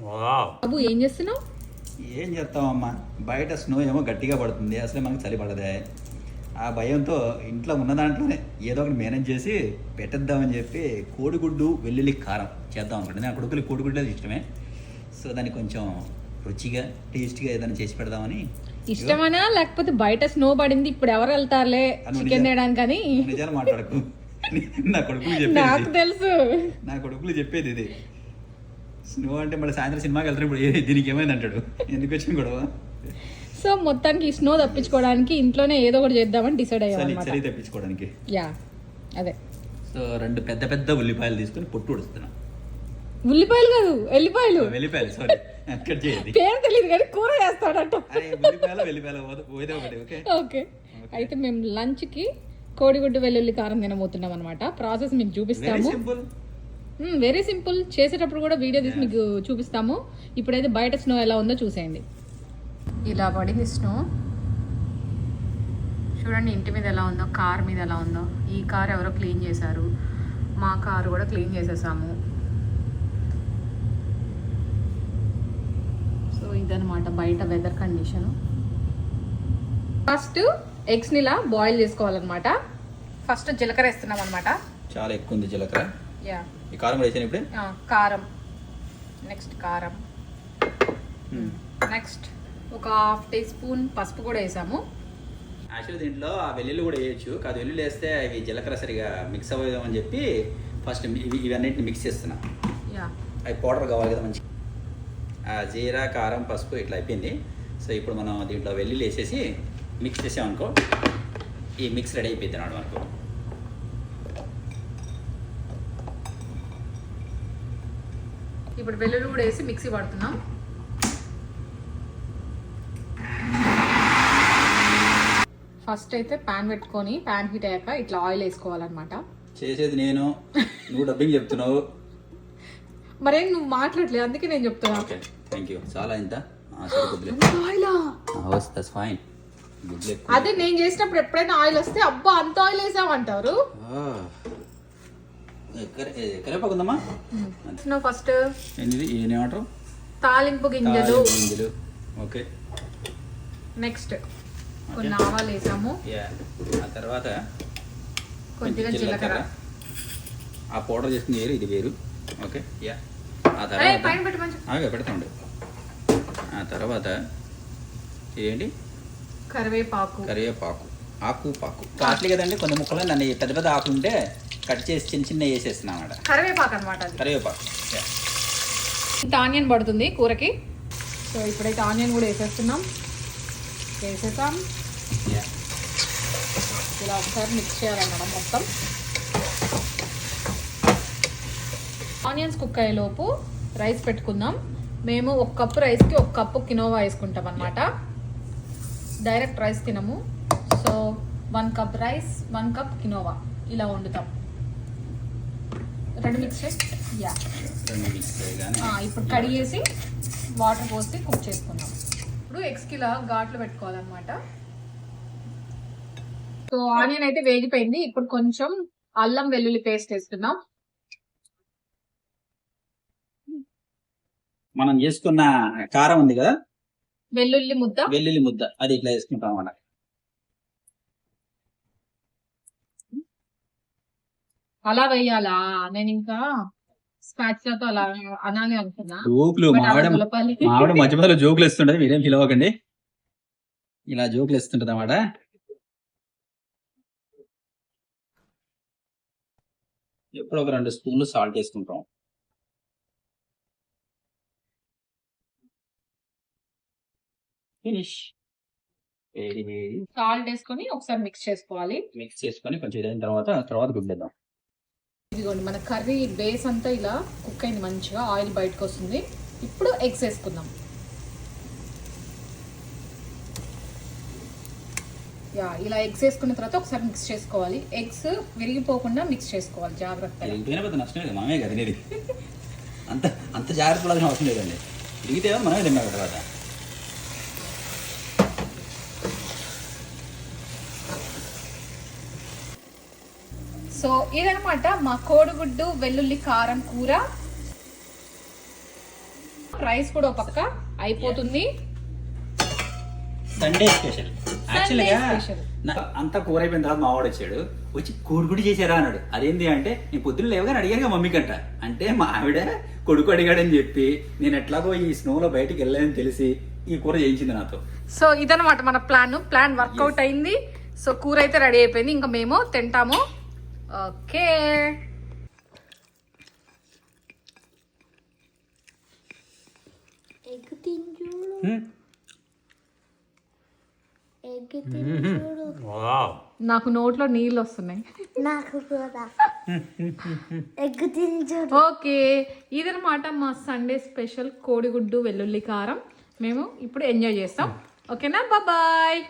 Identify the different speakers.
Speaker 1: బాబు ఏం చేస్తున్నావు?
Speaker 2: ఏం చేస్తామమ్మా, బయట స్నో ఏమో గట్టిగా పడుతుంది, అసలే మనకు చలి పడదే. ఆ భయంతో ఇంట్లో ఉన్న దాంట్లోనే ఏదో ఒకటి మేనేజ్ చేసి పెట్టేద్దామని చెప్పి కోడిగుడ్డు వెల్లుల్లి కారం చేద్దాం అనుకుంటే, నా కొడుకులకి కోడిగుడ్డు ఇష్టమే. సో దాన్ని కొంచెం రుచిగా టేస్ట్గా ఏదైనా చేసి పెడదామని.
Speaker 1: ఇష్టమనా లేకపోతే బయట స్నో పడింది ఇప్పుడు ఎవరు వెళ్తారులే చికెన్ తినడానికి అని?
Speaker 2: నిజాలు మాట్లాడకు. నా కొడుకులు
Speaker 1: నాకు
Speaker 2: చెప్పేది,
Speaker 1: తెలుసు.
Speaker 2: నా కొడుకులు చెప్పేది ఇది. స్నో అంటే మళ్ళీ సాయంత్రం సినిమాకి వెళ్తారు, ఇప్పుడు దీనికి ఏమైంది అంటాడు. ఎందుకు వచ్చిన గొడవ?
Speaker 1: సో మొత్తానికి స్నో తప్పించుకోవడానికి ఇంట్లోనే ఏదో ఒకటి చేద్దామని డిసైడ్ అయ్యాం.
Speaker 2: చలి తప్పించుకోవడానికి.
Speaker 1: యా అదే.
Speaker 2: సో 2 పెద్ద పెద్ద ఉల్లిపాయలు తీసుకొని పొట్టు ఉడుస్తున్నా.
Speaker 1: ఉల్లిపాయలు కాదు ఎల్లిపాయలు.
Speaker 2: వెల్లిపాయలు, సారీ, కట్ చేయండి.
Speaker 1: పేరు తెలియదు కానీ కూర చేస్తాడట.
Speaker 2: ఉల్లిపాయలు వెల్లిపాయలు ఒకటి. ఓకే
Speaker 1: ఓకే, అయితే మేము లంచ్ కి కోడిగుడ్డు వెల్లుల్లి కారం తినబోతున్నాం అనమాట. ప్రాసెస్ మీకు చూపిస్తాము. Very simple. చేసేటప్పుడు కూడా వీడియో తీసి మీకు చూపిస్తాము. ఇప్పుడైతే బయట స్నో ఎలా ఉందో చూసేయండి. ఇలా పడింది స్నో చూడండి. ఇంటి మీద ఎలా ఉందో, కార్ మీద ఎలా ఉందో. ఈ కార్ ఎవరో క్లీన్ చేశారు, మా కారు కూడా క్లీన్ చేసేసాము. సో ఇదనమాట బయట వెదర్ కండిషన్. ఫస్ట్ ఎగ్స్ని ఇలా బాయిల్ చేసుకోవాలన్నమాట. ఫస్ట్ జీలకర్ర వేస్తున్నాం అనమాట.
Speaker 2: చాలా ఎక్కువ ఉంది జీలకర్ర.
Speaker 1: యా,
Speaker 2: ఈ కారం కూడా వేసాను ఇప్పుడే.
Speaker 1: కారం, నెక్స్ట్ కారం, నెక్స్ట్ ఒక 1/2 టీ స్పూన్ పసుపు కూడా వేసాము.
Speaker 2: యాక్చువల్లీ దీంట్లో ఆ వెల్లుల్లి కూడా వేయచ్చు, కాదు వెల్లుల్లి వేస్తే అవి జీలకర్ర సరిగా మిక్స్ అవ్వదామని చెప్పి ఫస్ట్ ఇవన్నిటిని మిక్స్ చేస్తున్నా.
Speaker 1: యా,
Speaker 2: అవి పౌడర్ కావాలి కదా మంచి. జీరా, కారం, పసుపు ఇట్లా అయిపోయింది. సో ఇప్పుడు మనం దీంట్లో వెల్లుల్లి వేసేసి మిక్స్ చేసామనుకో, ఈ మిక్స్ రెడీ అయిపోయింది అన్నాడు మనకు.
Speaker 1: ఇప్పుడు వెల్లుల్లి కూడా వేసి మిక్సీ పడుతున్నాం. ఫస్ట్ అయితే ప్యాన్ పెట్టుకొని, ప్యాన్ హీట్ అయ్యాక ఇట్లా ఆయిల్ వేసుకోవాలన్నమాట.
Speaker 2: చేసేది నేను, నువ్వు డబ్బింగ్ చెప్తున్నావు.
Speaker 1: మరేం నువ్వు మాట్లాడలేదు, అందుకే నేను చెప్తున్నా.
Speaker 2: Okay, thank you. చాలా ఇంత ఫైన్.
Speaker 1: అదే నేను చేసినప్పుడు ఎప్పుడైనా ఆయిల్ వస్తే అబ్బా అంత ఆయిల్ వేసామంటారు.
Speaker 2: కరివేపాకు ఉందమ్మా.
Speaker 1: ఫస్ట్
Speaker 2: ఏమంటారు,
Speaker 1: తాలింపు గింజలు.
Speaker 2: ఓకే,
Speaker 1: నెక్స్ట్ కొన్ని ఆవాలు వేసాము.
Speaker 2: ఆ తర్వాత
Speaker 1: కొద్దిగా జీలకర్ర.
Speaker 2: ఆ పౌడర్ చేసుకుని వేరు, ఇది వేరు. Okay, yeah. ఆ తర్వాత పెడతాండి. ఆ తర్వాత ఏంటి,
Speaker 1: కరివేపాకు.
Speaker 2: ఆకు పాకు కాట్లే కదండి, కొన్ని ముక్కలు నన్ను పెద్ద పెద్ద ఆకు ఉంటే కట్ చేసి చిన్న చిన్న వేసేస్తున్నా అన్నమాట.
Speaker 1: కరివేపాకు అనమాట.
Speaker 2: కరివేపాకు.
Speaker 1: ఇంత ఆనియన్ పడుతుంది కూరకి. సో ఇప్పుడైతే ఆనియన్ కూడా వేసేస్తున్నాం. వేసేసాం. ఇలా ఒకసారి మిక్స్ చేయాలన్నమాట మొత్తం. ఆనియన్స్ కుక్ అయ్యేలోపు రైస్ పెట్టుకుందాం. మేము 1 కప్పు రైస్కి 1 కప్పు కినోవా వేసుకుంటాం అనమాట. డైరెక్ట్ రైస్ తినము. So 1 cup rice, 1 cup quinoa ఇలా వండుతాం. రెండు మిక్స్ చేసి ఇప్పుడు కడిగేసి వాటర్ పోసి కుక్ చేసుకుందాం. ఇప్పుడు ఎగ్స్కి ఇలా ఘాట్లు పెట్టుకోవాలన్నమాట. సో ఆనియన్ అయితే వేగిపోయింది. ఇప్పుడు కొంచెం అల్లం వెల్లుల్లి పేస్ట్ వేస్తున్నాం.
Speaker 2: మనం చేసుకున్న కారం ఉంది కదా,
Speaker 1: వెల్లుల్లి ముద్ద,
Speaker 2: అది ఇట్లా వేసుకుంటాం అన్నమాట.
Speaker 1: అలా వేయాలా? నేను ఇంకా స్పాచ్లతో అలా అనాలి అనుకున్నా.
Speaker 2: జోకులు మావిడ మధ్య మధ్యలో జోకులు వేస్తుంటది, మీరేం ఫీల్ అవ్వకండి. ఇలా జోకులు వేస్తుంటది అన్నమాట. ఎప్పుడు ఒక 2 స్పూన్లు సాల్ట్ వేసుకుంటాం. ఫినిష్.
Speaker 1: సాల్ట్ వేసుకొని ఒకసారి మిక్స్ చేసుకోవాలి.
Speaker 2: మిక్స్ చేసుకొని కొంచెం ఇదైన తర్వాత గుడ్డేద్దాం.
Speaker 1: ఇదిగోండి మన కర్రీ బేస్ అంతా ఇలా కుక్ అయింది, మంచిగా ఆయిల్ బయటకు వస్తుంది. ఇప్పుడు ఎగ్స్ వేసుకుందాం. యా, ఇలా ఎగ్స్ వేసుకున్న తర్వాత ఒకసారి మిక్స్ చేసుకోవాలి. ఎగ్స్ విరిగిపోకుండా మిక్స్ చేసుకోవాలి జాగ్రత్తగా.
Speaker 2: నష్టం లేదు, మనమే కదా తినేది. అంత జాగ్రత్త పడాల్సిన అవసరం లేదండి. విరిగితే మనమే తిన్నాం తర్వాత. సో ఇదనమాట మా కోడిగుడ్డు వెల్లుల్లి కారం కూర.
Speaker 1: రైస్ కూడా ఒక పక్క అయిపోతుంది.
Speaker 2: Sunday special. యాక్చువల్గా
Speaker 1: special.
Speaker 2: అంతా కూర అయిపోయిన తర్వాత మావాడు వచ్చాడు, వచ్చి కోడిగుడ్డు చేశారా అన్నాడు. అదేంటి అంటే నేను పొద్దున్న లేవగానే అడిగాను మమ్మీ కంట. అంటే మా ఆవిడ కొడుకు అడిగాడని చెప్పి నేను ఎట్లాగో ఈ స్నోలో బయటికి వెళ్ళాలని తెలిసి ఈ కూర చేయించింది నాతో.
Speaker 1: సో ఇదన్నమాట మన ప్లాన్ వర్కౌట్ అయింది. సో కూర అయితే రెడీ అయిపోయింది, ఇంకా మేము తింటాము. ఓకే నాకు నోట్లో నీళ్ళు వస్తున్నాయి.
Speaker 3: నాకు కూడా ఎగ్గు తింజు.
Speaker 1: ఓకే ఇదన్నమాట మా సండే స్పెషల్ కోడిగుడ్డు వెల్లుల్లి కారం. మేము ఇప్పుడు ఎంజాయ్ చేస్తాం. ఓకేనా, బాయ్.